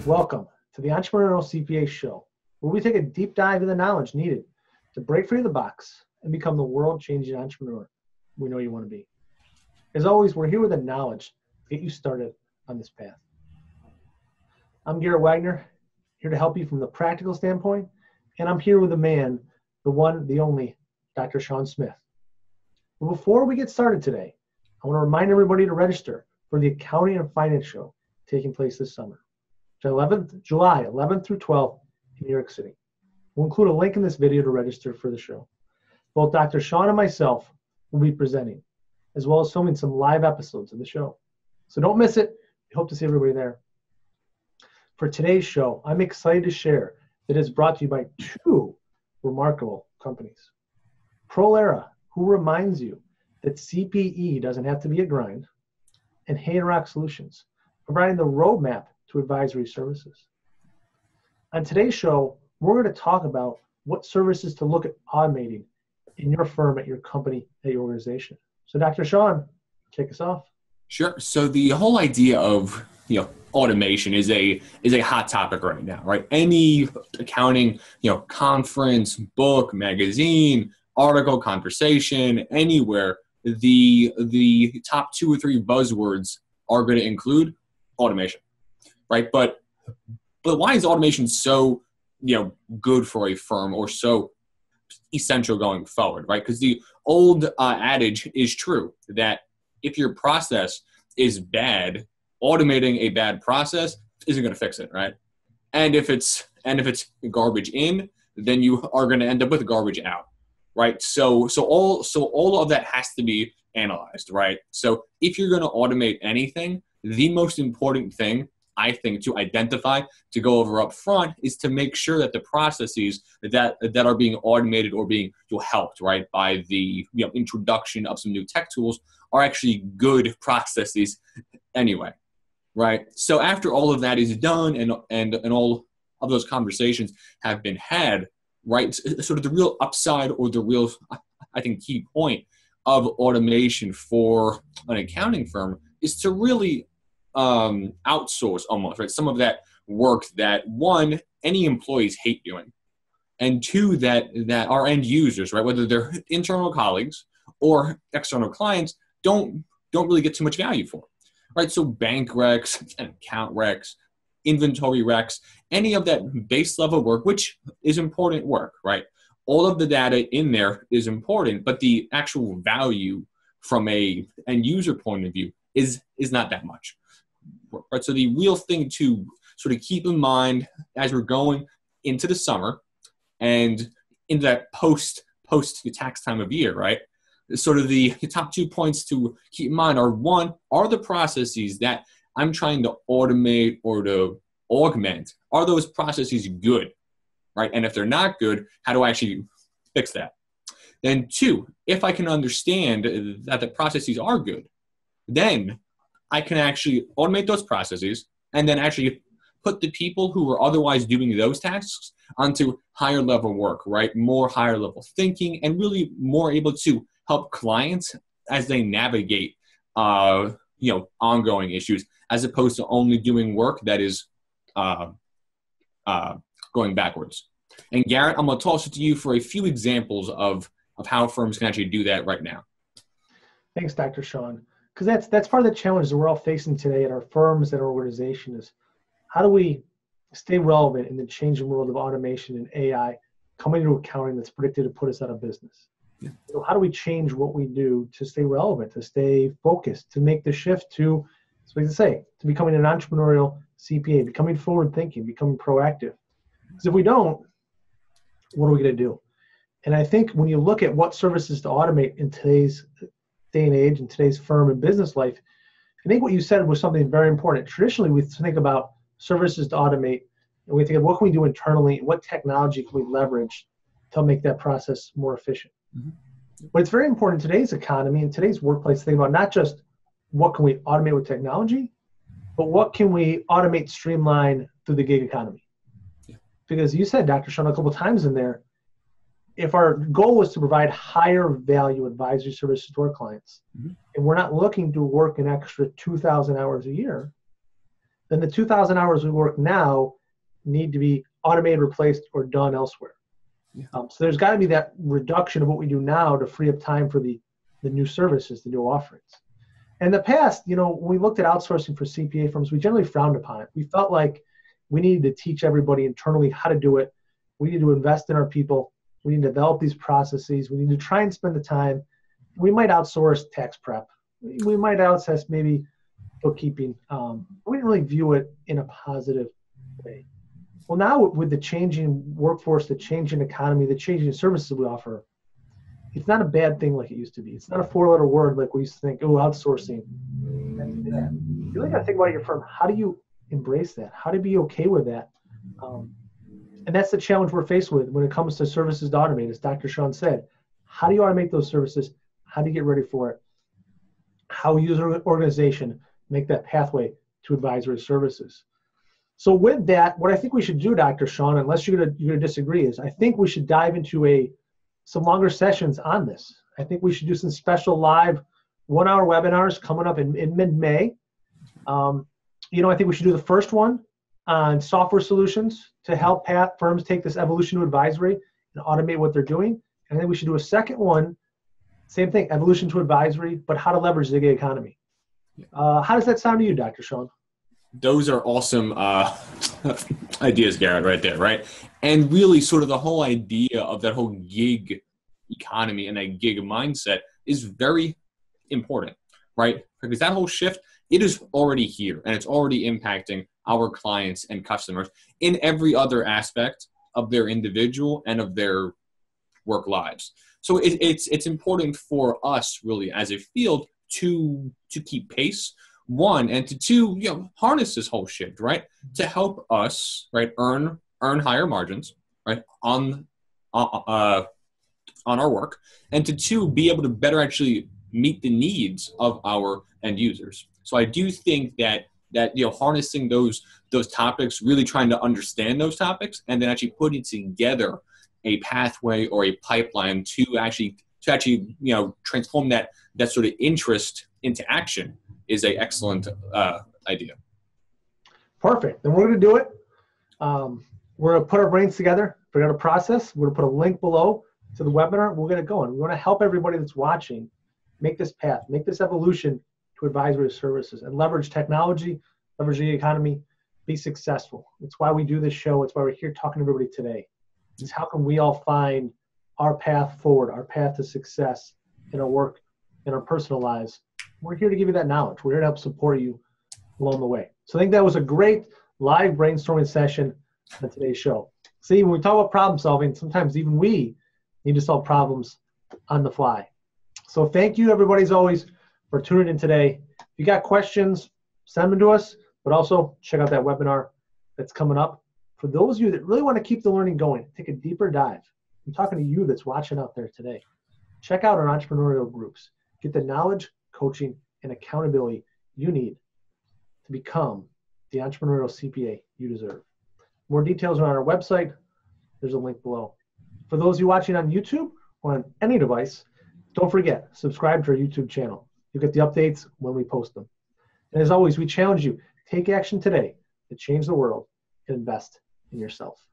Welcome to the Entrepreneurial CPA Show, where we take a deep dive into the knowledge needed to break free of the box and become the world-changing entrepreneur we know you want to be. As always, we're here with the knowledge to get you started on this path. I'm Garrett Wagner, here to help you from the practical standpoint, and I'm here with the man, the one, the only, Dr. Sean Smith. But before we get started today, I want to remind everybody to register for the Accounting and Finance Show taking place this summer, July 11th through 12th in New York City. We'll include a link in this video to register for the show. Both Dr. Sean and myself will be presenting, as well as filming some live episodes of the show. So don't miss it. We hope to see everybody there. For today's show, I'm excited to share that it's brought to you by two remarkable companies. Prolera, who reminds you that CPE doesn't have to be a grind, and Hayden Solutions, providing the roadmap to advisory services. On today's show, we're going to talk about what services to look at automating in your firm, at your company, at your organization. So Dr. Sean, kick us off. Sure. So the whole idea of automation is a hot topic right now, right? Any accounting conference, book, magazine, article, conversation, anywhere, the top 2 or 3 buzzwords are going to include automation, right? But why is automation so good for a firm or so essential going forward, right? Because the old adage is true that if your process is bad, automating a bad process isn't going to fix it, right? And if it's garbage in, then you are going to end up with garbage out, right? So all of that has to be analyzed, right? So if you're going to automate anything, the most important thing I think to identify, to go over up front, is to make sure that the processes that are being automated or being helped, right, by the introduction of some new tech tools are actually good processes anyway, right? So after all of that is done and all of those conversations have been had, right, sort of the real upside or the real, I think, key point of automation for an accounting firm is to really outsource almost, right? Some of that work that, one, any employees hate doing, and two, that our end users, right, whether they're internal colleagues or external clients, don't really get too much value for, right? So bank recs and account recs, inventory recs, any of that base level work, which is important work, right? All of the data in there is important, but the actual value from a end user point of view is not that much. Right, so the real thing to sort of keep in mind as we're going into the summer and into that post tax time of year, right? Sort of the top 2 points to keep in mind are, one, are the processes that I'm trying to automate or to augment, are those processes good, right? And if they're not good, how do I actually fix that? Then two, if I can understand that the processes are good, then I can actually automate those processes and then actually put the people who are otherwise doing those tasks onto higher level work, right? More higher level thinking, and really more able to help clients as they navigate, ongoing issues, as opposed to only doing work that is going backwards. And Garrett, I'm going to toss it to you for a few examples of how firms can actually do that right now. Thanks, Dr. Sean. Because that's part of the challenge that we're all facing today at our firms, at our organization, is how do we stay relevant in the changing world of automation and AI coming into accounting that's predicted to put us out of business? Yeah. So how do we change what we do to stay relevant, to stay focused, to make the shift to, to becoming an entrepreneurial CPA, becoming forward-thinking, becoming proactive? Because if we don't, what are we going to do? And I think when you look at what services to automate in today's day and age, in today's firm and business life, I think what you said was something very important. Traditionally, we think about services to automate, and we think of what can we do internally, what technology can we leverage to make that process more efficient. Mm-hmm. But it's very important in today's economy, in today's workplace, to think about not just what can we automate with technology, but what can we automate, streamline through the gig economy. Yeah. Because you said, Dr. Sean, a couple of times in there, if our goal was to provide higher value advisory services to our clients, mm-hmm. and we're not looking to work an extra 2,000 hours a year, then the 2,000 hours we work now need to be automated, replaced, or done elsewhere. Yeah. So there's got to be that reduction of what we do now to free up time for the new services, the new offerings. In the past, when we looked at outsourcing for CPA firms, we generally frowned upon it. We felt like we needed to teach everybody internally how to do it. We need to invest in our people. We need to develop these processes. We need to try and spend the time. We might outsource tax prep. We might outsource maybe bookkeeping. We didn't really view it in a positive way. Well, now with the changing workforce, the changing economy, the changing services we offer, it's not a bad thing like it used to be. It's not a 4-letter word like we used to think, oh, outsourcing. You really got to think about your firm. How do you embrace that? How to be okay with that? And that's the challenge we're faced with when it comes to services to automate, as Dr. Sean said. How do you automate those services? How do you get ready for it? How you as an organization make that pathway to advisory services? So with that, what I think we should do, Dr. Sean, unless you're gonna disagree, is I think we should dive into some longer sessions on this. I think we should do some special live 1-hour webinars coming up in mid-May. I think we should do the first one on software solutions to help firms take this evolution to advisory and automate what they're doing. And then we should do a second one, same thing, evolution to advisory, but how to leverage the gig economy. How does that sound to you, Dr. Sean? Those are awesome ideas, Garrett, right there, right? And really sort of the whole idea of that whole gig economy and that gig mindset is very important, right? Because that whole shift, it is already here and it's already impacting our clients and customers in every other aspect of their individual and of their work lives. So it's important for us really as a field to keep pace, one, and to two, harness this whole shift, right? To help us, right, earn higher margins, right, on our work, and to two, be able to better actually meet the needs of our end users. So I do think that harnessing those topics, really trying to understand those topics, and then actually putting together a pathway or a pipeline to actually transform that sort of interest into action is an excellent idea. Perfect. Then we're going to do it. We're going to put our brains together, figure out a process. We're going to put a link below to the webinar. We're going to go, and we want to help everybody that's watching make this path, make this evolution to advisory services, and leverage technology, leverage the economy, be successful. It's why we do this show. It's why we're here talking to everybody today. It's how can we all find our path forward, our path to success in our work, in our personal lives. We're here to give you that knowledge. We're here to help support you along the way. So I think that was a great live brainstorming session on today's show. See, when we talk about problem solving, sometimes even we need to solve problems on the fly. So thank you, everybody, as always, for tuning in today. If you got questions, send them to us, but also check out that webinar that's coming up. For those of you that really want to keep the learning going, take a deeper dive. I'm talking to you that's watching out there today. Check out our entrepreneurial groups. Get the knowledge, coaching, and accountability you need to become the entrepreneurial CPA you deserve. More details are on our website. There's a link below. For those of you watching on YouTube or on any device, don't forget, subscribe to our YouTube channel. You'll get the updates when we post them. And as always, we challenge you, take action today to change the world and invest in yourself.